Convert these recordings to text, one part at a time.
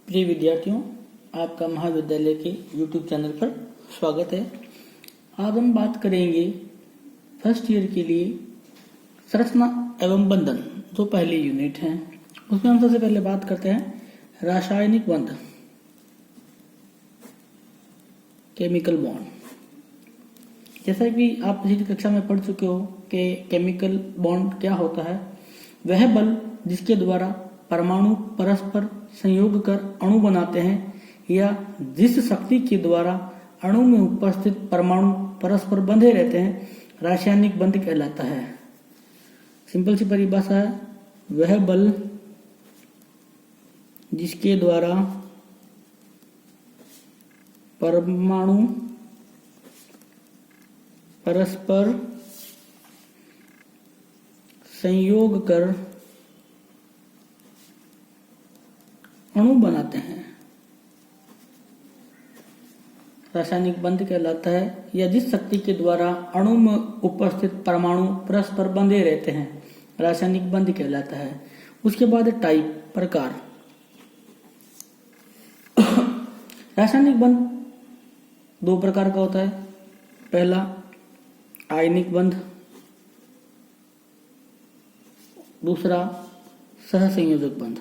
प्रिय विद्यार्थियों, आपका महाविद्यालय के YouTube चैनल पर स्वागत है। आज हम बात करेंगे फर्स्ट ईयर के लिए संरचना एवं बंधन, जो पहली यूनिट है। उसमें हम सबसे पहले बात करते हैं रासायनिक बंध, केमिकल बॉन्ड। जैसा कि आप पिछली कक्षा में पढ़ चुके हो कि केमिकल बॉन्ड क्या होता है। वह बल जिसके द्वारा परमाणु परस्पर संयोग कर अणु बनाते हैं या जिस शक्ति के द्वारा अणु में उपस्थित परमाणु परस्पर बंधे रहते हैं, रासायनिक बंध कहलाता है। सिंपल सी परिभाषा है, वह बल जिसके द्वारा परमाणु परस्पर संयोग कर अणु बनाते हैं, रासायनिक बंध कहलाता है। या जिस शक्ति के द्वारा अणु में उपस्थित परमाणु परस्पर बंधे रहते हैं, रासायनिक बंध कहलाता है। उसके बाद टाइप, प्रकार। रासायनिक बंध दो प्रकार का होता है। पहला आयनिक बंध, दूसरा सहसंयोजक बंध।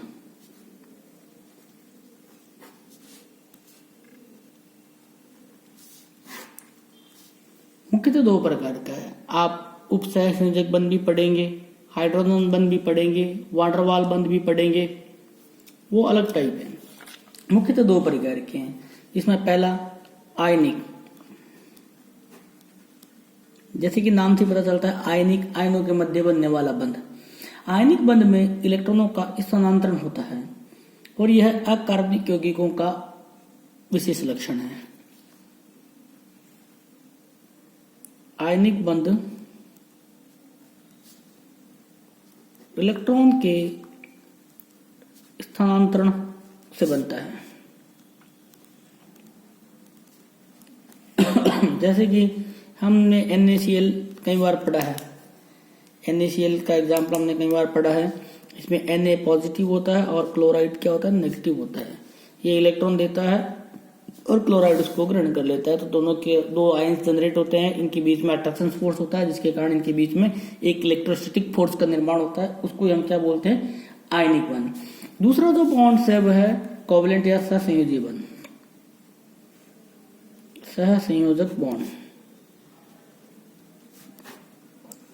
मुख्यतः दो प्रकार का है। आप उप सहसंयोजक बंध भी पढ़ेंगे, हाइड्रोजन बंध भी पढ़ेंगे, वाटरवाल बंध भी पढ़ेंगे, वो अलग टाइप है। मुख्यतः दो प्रकार के हैं। इसमें पहला आयनिक, जैसे कि नाम से पता चलता है, आयनिक आयनों के मध्य बनने वाला बंध। आयनिक बंध में इलेक्ट्रॉनों का स्थानांतरण होता है और यह अकार्बनिक यौगिकों का विशेष लक्षण है। आयनिक बंध इलेक्ट्रॉन के स्थानांतरण से बनता है। जैसे कि हमने NaCl कई बार पढ़ा है, NaCl का एग्जाम्पल हमने कई बार पढ़ा है। इसमें Na पॉजिटिव होता है और क्लोराइड क्या होता है, नेगेटिव होता है। ये इलेक्ट्रॉन देता है और क्लोराइड उसको ग्रहण कर लेता है, तो दोनों के दो आयंस जनरेट होते हैं। इनके बीच में अट्रैक्शन फोर्स होता है, जिसके कारण इनके बीच में एक इलेक्ट्रोस्टैटिक फोर्स का निर्माण होता है। उसको हम क्या बोलते हैं, आयनिक बंध। दूसरा जो बॉन्ड है वह है कोवलेंट या सहसंयोजी बंध, सहसंयोजक बॉन्ड।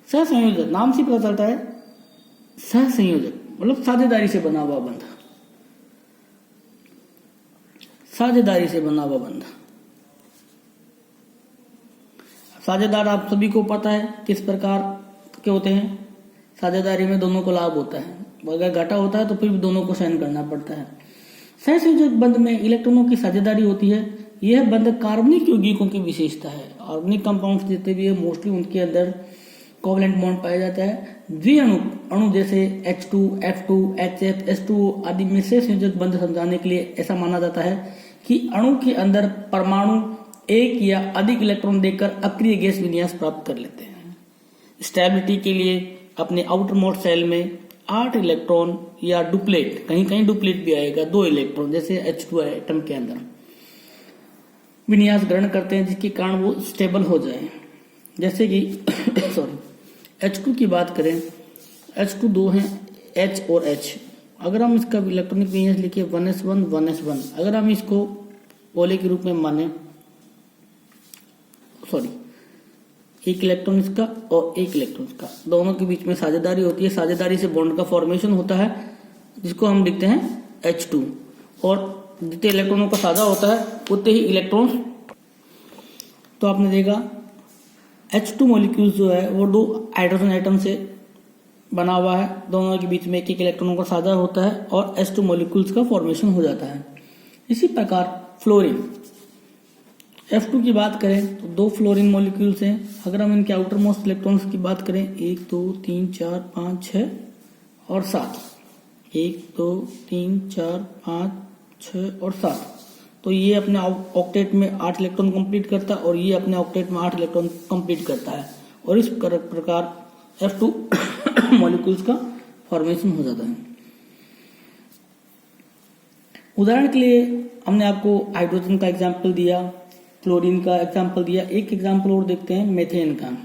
सहसंयोजक नाम से पता चलता है, सहसंयोजक मतलब साझेदारी से बना हुआ बंध, साझेदारी से बना हुआ बंध। साझेदार आप सभी को पता है किस प्रकार के होते हैं। साझेदारी में दोनों को लाभ होता है, अगर घाटा होता है तो फिर भी दोनों को सहन करना पड़ता है। सहसंयोजक बंध में इलेक्ट्रॉनों की साझेदारी होती है। यह बंध कार्बनिक यौगिकों की विशेषता है। ऑर्गेनिक कंपाउंड्स जितने भी है मोस्टली उनके अंदर कोवलेंट बॉन्ड पाया जाता है। द्विअणु जैसे H2, F2, HF, S2 आदि में सहसंयोजक बंध समझाने के लिए ऐसा माना जाता है कि अणु के अंदर परमाणु एक या अधिक इलेक्ट्रॉन देकर अक्रिय गैस विन्यास प्राप्त कर लेते हैं। स्टेबिलिटी के लिए अपने आउटर मोस्ट शेल में 8 इलेक्ट्रॉन या डुप्लेट, कहीं कहीं डुप्लेट भी आएगा, 2 इलेक्ट्रॉन जैसे H2 एटम के अंदर विन्यास ग्रहण करते हैं, जिसके कारण वो स्टेबल हो जाए। जैसे कि H2 की बात करें, H2 दो हैं, H और H। अगर हम इसका इलेक्ट्रॉनिक विन्यास लिखे 1s1 1s1, अगर हम इसको गोले के रूप में माने, एक इलेक्ट्रॉन इसका और एक इलेक्ट्रॉन इसका, दोनों के बीच में साझेदारी होती है। साझेदारी से बॉन्ड का फॉर्मेशन होता है, जिसको हम लिखते हैं H2। और जितने इलेक्ट्रॉनों का साझा होता है उतने ही इलेक्ट्रॉन्स, तो आपने देखा H2 मॉलिक्यूल जो है वो 2 हाइड्रोजन एटम से बना हुआ है। दोनों के बीच में एक एक इलेक्ट्रॉनों का साझा होता है और H2 मॉलिक्यूल्स का फॉर्मेशन हो जाता है। इसी प्रकार फ्लोरीन, F2 की बात करें तो 2 फ्लोरीन मॉलिक्यूल्स हैं। अगर हम इनके आउटर मोस्ट इलेक्ट्रॉन्स की बात करें, 1 2 3 4 5 6 और 7, 1 2 3 4 5 6 और 7, तो ये अपने ऑक्टेट में 8 इलेक्ट्रॉन कंप्लीट करता है और ये अपने ऑक्टेट में 8 इलेक्ट्रॉन कंप्लीट करता है। और इस प्रकार F2 मॉलिक्यूल्स का फॉर्मेशन हो जाता है। उदाहरण के लिए हमने आपको हाइड्रोजन का एग्जाम्पल दिया, क्लोरीन का एग्जाम्पल दिया, एक एग्जाम्पल और देखते हैं मेथेन का।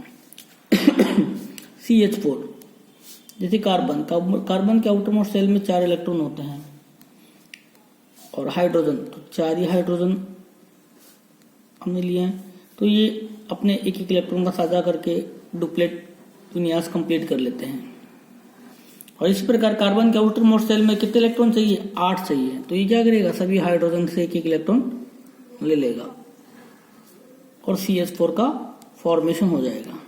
CH4 जैसे कार्बन के आउटरमोस्ट शेल में 4 इलेक्ट्रॉन होते हैं, और हाइड्रोजन तो 4 ही हाइड्रोजन हमने लिए हैं। तो ये अपने एक एक इलेक्ट्रॉन का साझा करके डुप्लेट विन्यास कंप्लीट कर लेते हैं। और इसी प्रकार कार्बन के आउटर मोस्ट शेल में कितने इलेक्ट्रॉन चाहिए? 8 चाहिए। तो ये क्या करेगा? सभी हाइड्रोजन से एक एक इलेक्ट्रॉन ले लेगा और CH4 का फॉर्मेशन हो जाएगा।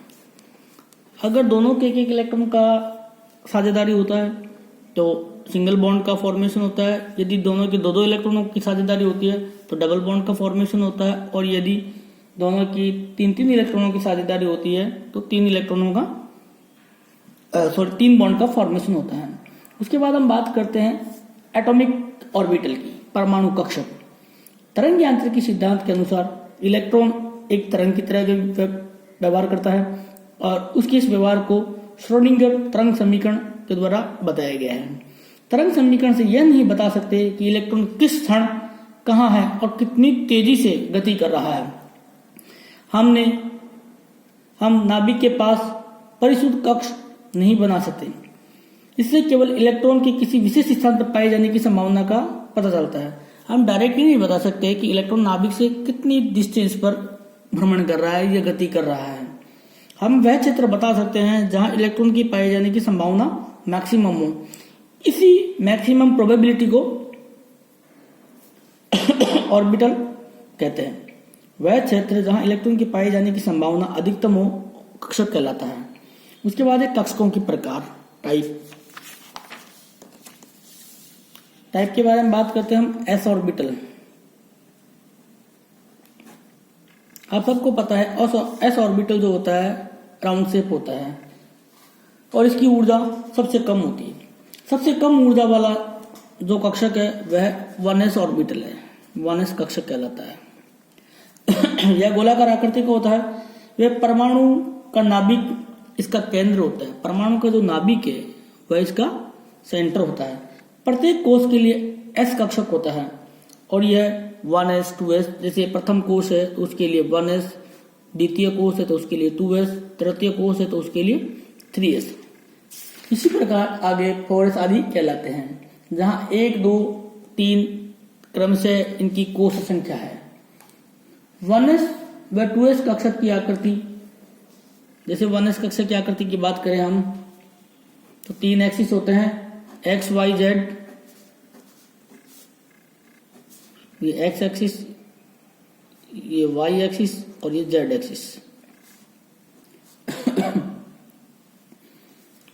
अगर दोनों के एक एक इलेक्ट्रॉन का साझेदारी होता है तो सिंगल बॉन्ड का फॉर्मेशन होता है। यदि दोनों के दो इलेक्ट्रॉनों की साझेदारी होती है तो डबल बॉन्ड का फॉर्मेशन होता है। और यदि दोनों की 3 इलेक्ट्रॉनों की साझेदारी होती है तो 3 बॉन्ड का फॉर्मेशन होता है। उसके बाद हम बात करते हैं एटॉमिक ऑर्बिटल की, परमाणु कक्षक। तरंग यांत्रिकी सिद्धांत के अनुसार इलेक्ट्रॉन एक तरंग की तरह व्यवहार करता है और उसके इस व्यवहार को श्रोडिंगर तरंग समीकरण के द्वारा बताया गया है। तरंग समीकरण से यह नहीं बता सकते कि इलेक्ट्रॉन किस क्षण कहाँ है और कितनी तेजी से गति कर रहा है। हम नाभिक के पास परिशुद्ध कक्ष नहीं बना सकते। इससे केवल इलेक्ट्रॉन के किसी विशेष स्थान पर पाए जाने की संभावना का पता चलता है। हम डायरेक्टली नहीं बता सकते कि इलेक्ट्रॉन नाभिक से कितनी डिस्टेंस पर भ्रमण कर रहा है या गति कर रहा है। हम वह क्षेत्र बता सकते हैं जहां इलेक्ट्रॉन की पाए जाने की संभावना मैक्सिमम हो। इसी मैक्सिमम प्रोबेबिलिटी को ऑर्बिटल कहते हैं। वह क्षेत्र जहां इलेक्ट्रॉन की पाए जाने की संभावना अधिकतम हो कक्षक कहलाता है। उसके बाद है कक्षकों की प्रकार, टाइप के बारे में बात करते हैं हम। एस ऑर्बिटल, आप सबको पता है एस ऑर्बिटल जो होता है राउंड शेप होता है और इसकी ऊर्जा सबसे कम होती है। सबसे कम ऊर्जा वाला जो कक्षक है वह 1s ऑर्बिटल है, 1s कक्षक कहलाता है। यह गोलाकार आकृति का होता है। वह परमाणु का नाभिक इसका केंद्र होता है। परमाणु का जो नाभिक है वह इसका सेंटर होता है। प्रत्येक कोष के लिए s कक्षक होता है और यह 1s 2s, जैसे प्रथम कोष है तो उसके लिए 1s, द्वितीय कोष है तो उसके लिए 2s, तृतीय कोष है तो उसके लिए 3s। इसी प्रकार आगे 4s आदि कहलाते हैं, जहां 1 2 3 क्रम से इनकी कोष संख्या है। 1s व 2s कक्षक की आकृति, जैसे 1s कक्षक की आकृति की बात करें हम तो 3 एक्सिस होते हैं, x y z। ये x एक्सिस, ये y एक्सिस और ये z एक्सिस।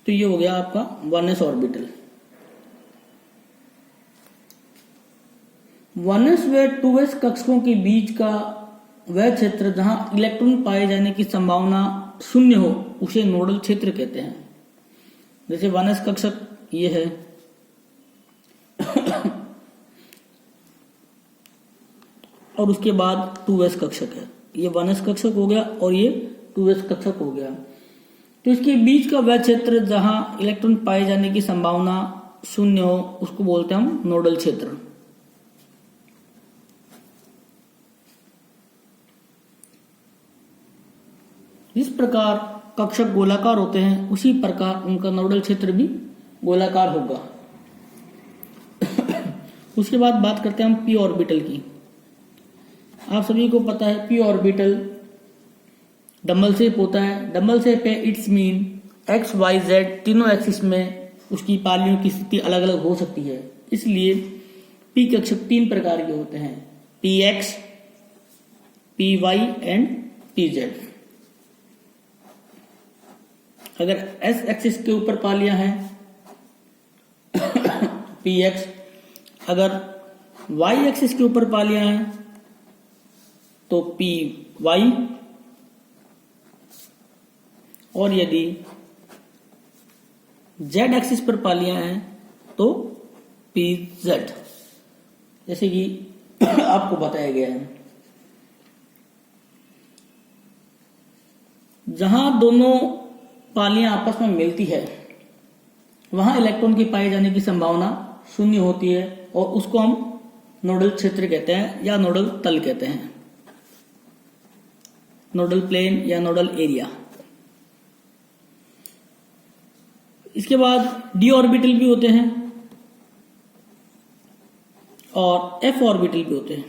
तो ये हो गया आपका 1s ऑर्बिटल। 1s व 2s कक्षकों के बीच का वह क्षेत्र जहां इलेक्ट्रॉन पाए जाने की संभावना शून्य हो उसे नोडल क्षेत्र कहते हैं। जैसे 1s कक्षक ये है और उसके बाद 2s कक्षक है। ये 1s कक्षक हो गया और ये 2s कक्षक हो गया। तो इसके बीच का वह क्षेत्र जहां इलेक्ट्रॉन पाए जाने की संभावना शून्य हो उसको बोलते हैं हम नोडल क्षेत्र। जिस प्रकार कक्षक गोलाकार होते हैं उसी प्रकार उनका नोडल क्षेत्र भी गोलाकार होगा। उसके बाद बात करते हैं हम पी ऑर्बिटल की। आप सभी को पता है पी ऑर्बिटल डबल शेप होता है। डबल शेप है, it's mean X Y Z तीनों एक्सिस में उसकी पालियों की स्थिति अलग अलग हो सकती है। इसलिए पी कक्षक 3 प्रकार के होते हैं, P X, P Y and P Z. अगर एस एक्सिस के ऊपर पालियां हैं पी एक्स, अगर वाई एक्सिस के ऊपर पालियां हैं तो पी वाई, और यदि जेड एक्सिस पर पालियां हैं तो पी जेड, जैसे कि आपको बताया गया है। जहां दोनों पालियां आपस में मिलती है वहां इलेक्ट्रॉन की पाए जाने की संभावना शून्य होती है और उसको हम नोडल क्षेत्र कहते हैं या नोडल तल कहते हैं, नोडल प्लेन या नोडल एरिया। इसके बाद डी ऑर्बिटल भी होते हैं और एफ ऑर्बिटल भी होते हैं।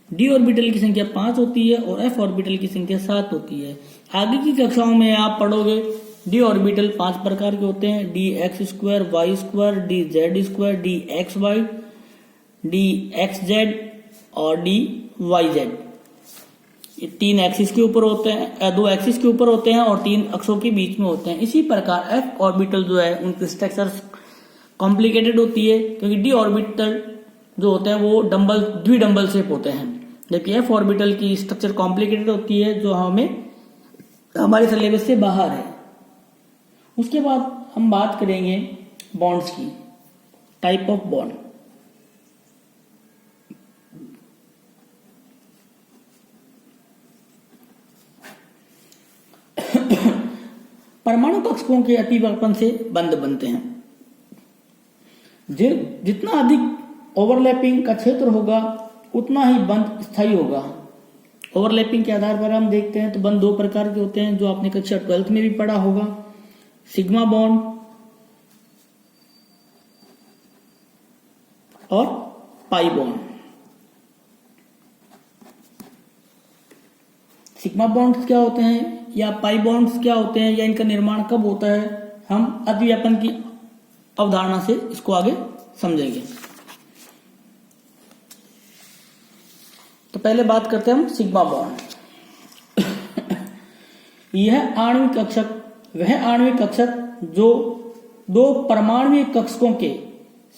डी ऑर्बिटल की संख्या 5 होती है और एफ ऑर्बिटल की संख्या 7 होती है। आगे की कक्षाओं में आप पढ़ोगे डी ऑर्बिटल 5 प्रकार के होते हैं, D X square, Y square, D Z square, D X Y, D X Z और डी वाई जेड। ये 3 एक्सिस के ऊपर होते हैं, 2 एक्सिस के ऊपर होते हैं और 3 अक्षों के बीच में होते हैं। इसी प्रकार एफ ऑर्बिटल जो है उनकी स्ट्रक्चर कॉम्प्लिकेटेड होती है, क्योंकि डी ऑर्बिटल जो होते हैं वो द्विडंबल शेप होते हैं, जबकि एफ ऑर्बिटल की स्ट्रक्चर कॉम्प्लिकेटेड होती है जो हमें हमारे सिलेबस से बाहर है। उसके बाद हम बात करेंगे बॉन्ड्स की, टाइप ऑफ बॉन्ड। परमाणु कक्षकों के अतिव्यापन से बंध बनते हैं। जितना अधिक ओवरलैपिंग का क्षेत्र होगा उतना ही बंध स्थायी होगा। ओवरलैपिंग के आधार पर हम देखते हैं तो बंध 2 प्रकार के होते हैं, जो आपने कक्षा 12th में भी पढ़ा होगा, सिग्मा बॉन्ड और पाई बॉन्ड। सिग्मा बॉन्ड्स क्या होते हैं या पाई बॉन्ड्स क्या होते हैं या इनका निर्माण कब होता है, हम अतिव्यापन की अवधारणा से इसको आगे समझेंगे। तो पहले बात करते हैं हम सिग्मा बॉन्ड। यह आणविक कक्षक वह आणविक कक्षक जो 2 परमाणुीय कक्षकों के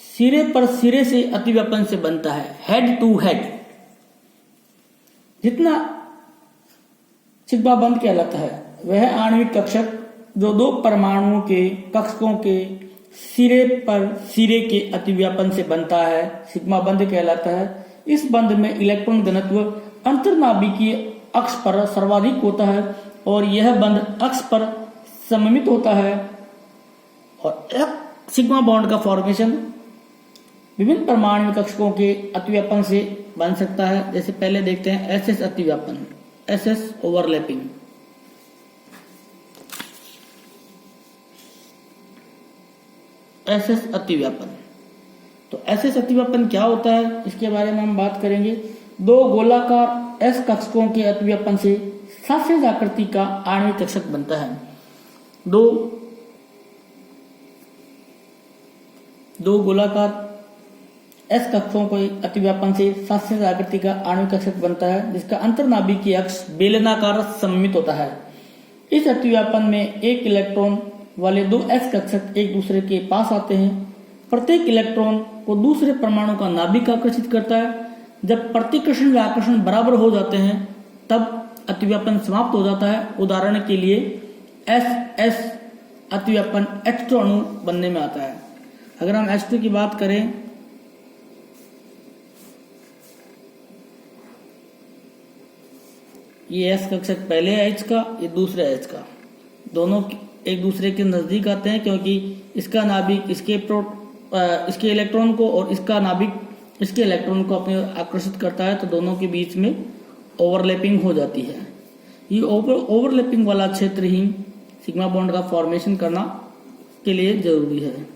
सिरे पर सिरे से अतिव्यापन से बनता है, हेड टू हेड। जितना सिग्मा बंध कहलाता है वह आणविक कक्षक जो 2 परमाणुओं के कक्षकों के सिरे पर सिरे के अतिव्यापन से बनता है, सिग्मा बंध कहलाता है। इस बंध में इलेक्ट्रॉन घनत्व अंतर्नाभिकीय अक्ष पर सर्वाधिक होता है और यह बंध अक्ष पर सममित होता है। और सिग्मा बॉन्ड का फॉर्मेशन विभिन्न परमाणु कक्षकों के अतिव्यापन से बन सकता है। जैसे पहले देखते हैं एसएस अतिव्यापन, एसएस ओवरलैपिंग। एसएस अतिव्यापन, तो एसएस अतिव्यापन क्या होता है इसके बारे में हम बात करेंगे। 2 गोलाकार एस कक्षकों के अतिव्यापन से सासेज आकृति का आणविक कक्षक बनता है। दो गोलाकार एस कक्षकों के अतिव्यापन से सासेज आकृति का आणविक कक्षक बनता है, जिसका अंतर्नाभिकीय अक्ष बेलनाकार सममित होता है। इस अतिव्यापन में एक इलेक्ट्रॉन वाले 2 एस कक्षक एक दूसरे के पास आते हैं। प्रत्येक इलेक्ट्रॉन को दूसरे परमाणु का नाभिक आकर्षित करता है। जब प्रतिकर्षण व आकर्षण बराबर हो जाते हैं तब अतिव्यापन समाप्त हो जाता है। उदाहरण के लिए एस एस अतिव्यापन H2 अणु बनने में आता है। अगर हम H2 की बात करें, ये एस कक्षक पहले H का, ये दूसरे H का, दोनों एक दूसरे के नजदीक आते हैं क्योंकि इसका नाभिक इसके इलेक्ट्रॉन को और इसका नाभिक इसके इलेक्ट्रॉन को अपने आकर्षित करता है, तो दोनों के बीच में ओवरलैपिंग हो जाती है। ये ओवरलैपिंग वाला क्षेत्र ही सिग्मा बॉन्ड का फॉर्मेशन करना के लिए जरूरी है।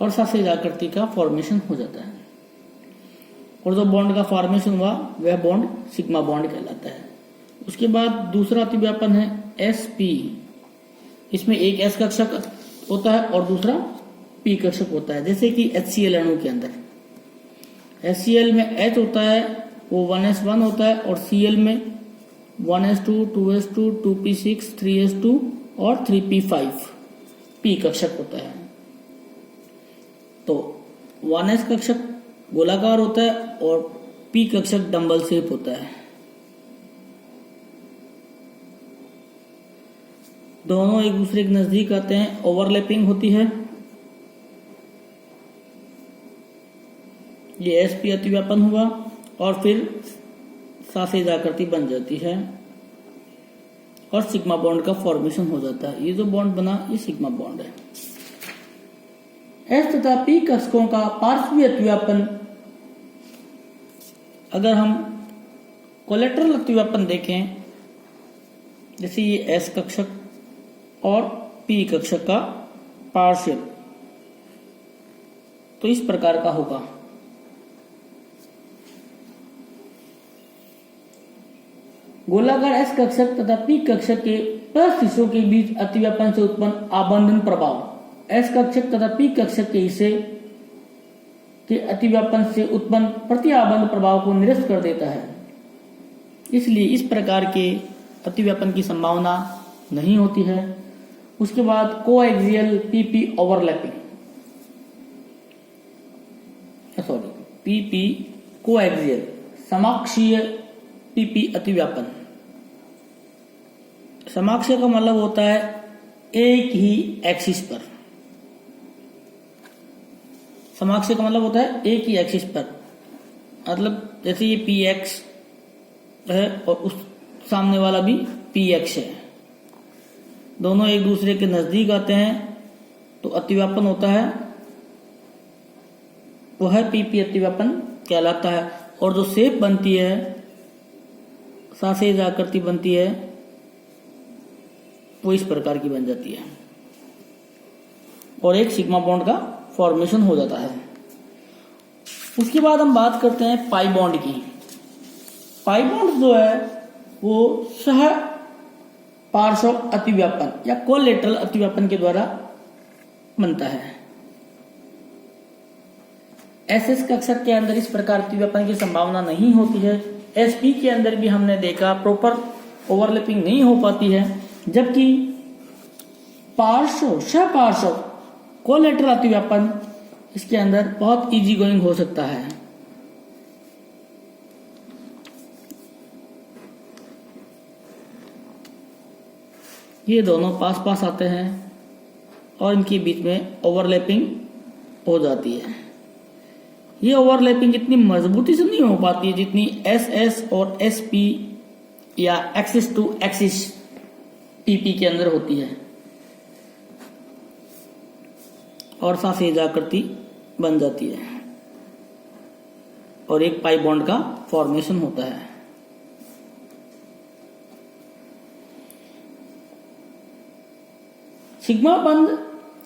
और सासेज आकृति का फॉर्मेशन हो जाता है और जो बॉन्ड का फॉर्मेशन हुआ वह बॉन्ड सिग्मा बॉन्ड कहलाता है। उसके बाद दूसरा अतिव्यापन है sp। इसमें एक s कक्षक होता है और दूसरा p कक्षक होता है। जैसे कि HCl अणु के अंदर HCl में H होता है वो 1s1 होता है और Cl में 1s2, 2s2, 2p6, 3s2 और 3p5 p कक्षक होता है। तो 1s कक्षक गोलाकार होता है और p कक्षक डंबल शेप होता है। दोनों एक दूसरे के नजदीक आते हैं, ओवरलैपिंग होती है। ये sp अतिव्यापन हुआ और फिर सासेज आकृति बन जाती है और सिग्मा बॉन्ड का फॉर्मेशन हो जाता है। ये जो बॉन्ड बना ये सिग्मा बॉन्ड है। एस तथा पी कक्षकों का पार्श्वीय अतिव्यापन, अगर हम कोलेटरल अतिव्यापन देखें, जैसे ये एस कक्षक और पी कक्षक का पार्शियल, तो इस प्रकार का होगा। गोलाकार एस कक्षक तथा पी कक्षक के प्लस हिस्सों के बीच अतिव्यापन से उत्पन्न आबंधन प्रभाव एस कक्षक तथा पी कक्षक के हिस्से के अतिव्यापन से उत्पन्न प्रतिआबंध प्रभाव को निरस्त कर देता है। इसलिए इस प्रकार के अतिव्यापन की संभावना नहीं होती है। उसके बाद coaxial PP overlapping, PP coaxial समाक्षीय पीपी अतिव्यापन। समाक्षीय का मतलब होता है एक ही एक्सिस पर। समाक्षीय का मतलब होता है एक ही एक्सिस पर, मतलब जैसे ये पी एक्स है और उस सामने वाला भी पी एक्स है, दोनों एक दूसरे के नजदीक आते हैं तो अतिव्यापन होता है, वह पीपी अतिव्यापन कहलाता है। और जो शेप बनती है, सासेज आकृति बनती है, वो इस प्रकार की बन जाती है और एक सिग्मा बॉन्ड का फॉर्मेशन हो जाता है। उसके बाद हम बात करते हैं पाई बॉन्ड की। पाई बॉन्ड जो है वो सह पार्श्व अतिव्यापन या कोलेटरल अतिव्यापन के द्वारा बनता है। एसएस कक्षक के अंदर इस प्रकार अतिव्यापन की संभावना नहीं होती है। एसपी के अंदर भी हमने देखा प्रॉपर ओवरलैपिंग नहीं हो पाती है, जबकि पार्श्व सह पार्श्व कोलेटरल अतिव्यापन इसके अंदर बहुत इजी गोइंग हो सकता है। ये दोनों पास पास आते हैं और इनके बीच में ओवरलैपिंग हो जाती है। ये ओवरलैपिंग इतनी मजबूती से नहीं हो पाती है जितनी एस एस और एस पी या एक्सिस टू एक्सिस पीपी के अंदर होती है और सासेज आकृति बन जाती है और एक पाई बॉन्ड का फॉर्मेशन होता है। सिग्मा बंध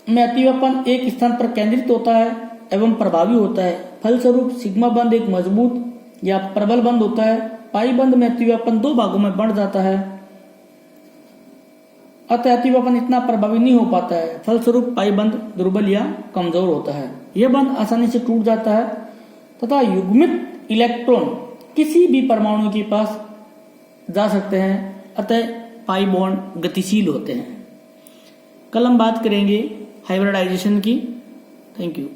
में अतिव्यापन एक स्थान पर केंद्रित होता है एवं प्रभावी होता है। फलस्वरूप सिग्मा बंध एक मजबूत या प्रबल बंध होता है। पाई बंध में अतिव्यापन दो भागों में बढ़ जाता है, अतः अतिव्यापन इतना प्रभावी नहीं हो पाता है। फलस्वरूप पाई बंध दुर्बल या कमजोर होता है। यह बंध आसानी से टूट जाता है तथा युग्मित इलेक्ट्रॉन किसी भी परमाणु के पास जा सकते हैं, अतः पाई बॉन्ड गतिशील होते हैं। कल हम बात करेंगे हाइब्रिडाइजेशन की। Thank you.